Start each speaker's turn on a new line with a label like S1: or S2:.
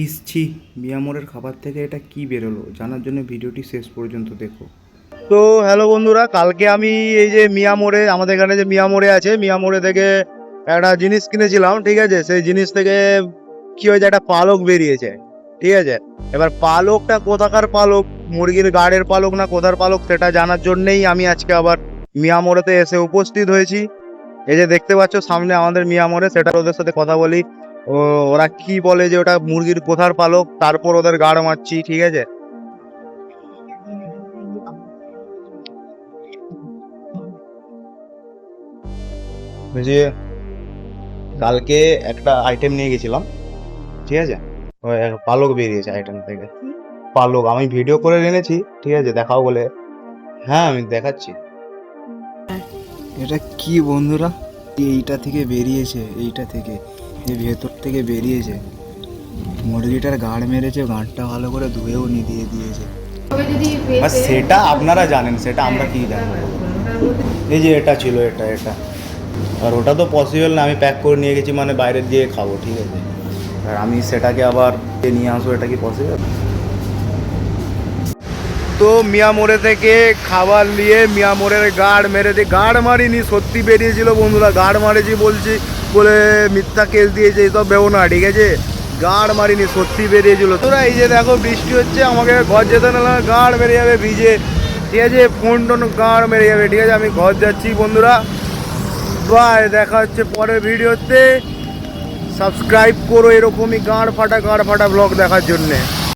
S1: ইসছি মিয়ামোরের খাবার থেকে এটা কি বেরোলো জানার জন্য ভিডিওটি শেষ পর্যন্ত দেখো।
S2: তো হ্যালো বন্ধুরা, কালকে আমি এই যে মিয়ামোড়ে, আমাদের এখানে যে মিয়ামোড়ে আছে, মিয়ামোড়ে থেকে একটা জিনিস কিনেছিলাম। ঠিক আছে, সেই জিনিস থেকে কি হয়েছে, একটা পালক বেরিয়েছে। ঠিক আছে, এবার পালকটা কোথাকার পালক, মুরগির গাড়ের পালক না কোথার পালক, সেটা জানার জন্যেই আমি আজকে আবার মিয়ামোড়েতে এসে উপস্থিত হয়েছি। এই যে দেখতে পাচ্ছ সামনে আমাদের মিয়ামোড়ে, সেটা ওদের সাথে কথা বলি। ওরা কি বলে যে ওটা মুরগির কোথার পালক, তারপর ওদের গাড় মারছি। ঠিক আছে, ওই যে কালকে একটা আইটেম নিয়ে গেছিলাম। ঠিক আছে, ওই পালক বেরিয়েছে আইটেম থেকে। পালক আমি ভিডিও করে এনেছি, ঠিক আছে, দেখাও বলে। হ্যাঁ, আমি দেখাচ্ছি।
S1: এটা কি বন্ধুরা, এইটা থেকে বেরিয়েছে, এইটা থেকে এই ভেতর থেকে বেরিয়েছে। মুরগিটার গাড় মেরেছে, গাঁটটা ভালো করে ধুয়েও দিয়ে দিয়েছে। আর সেটা আপনারা জানেন, সেটা আমরা কি জানবো। এই যে এটা ছিল, এটা এটা আর ওটা তো পসিবল না, আমি প্যাক করে নিয়ে গেছি মানে বাইরে দিয়ে খাবো। ঠিক আছে, আর আমি সেটাকে আবার নিয়ে আসবো, এটা কি পসিবল?
S2: তো মিয়ামোড়ে থেকে খাবার নিয়ে মিয়ামোড়ের গাড় মেরে দিয়ে, গাড় মারিনি, সত্যি বেরিয়েছিল বন্ধুরা। গাড় মারেছি বলছি বলে মিথ্যা কেস দিয়েছে, এইসব ভেবো না। ঠিক আছে, গাড় মারিনি, সত্যি বেরিয়েছিল। তোরা এই যে দেখো বৃষ্টি হচ্ছে, আমাকে ঘর যেতে না, গাড় মেরে যাবে ভিজে। ঠিক আছে, ফোন টোন গাড় মেরে যাবে। ঠিক আছে, আমি ঘর যাচ্ছি বন্ধুরা। বাই, দেখা হচ্ছে পরের ভিডিওতে। সাবস্ক্রাইব করো এরকমই গাঁড় ফাটা ব্লগ দেখার জন্যে।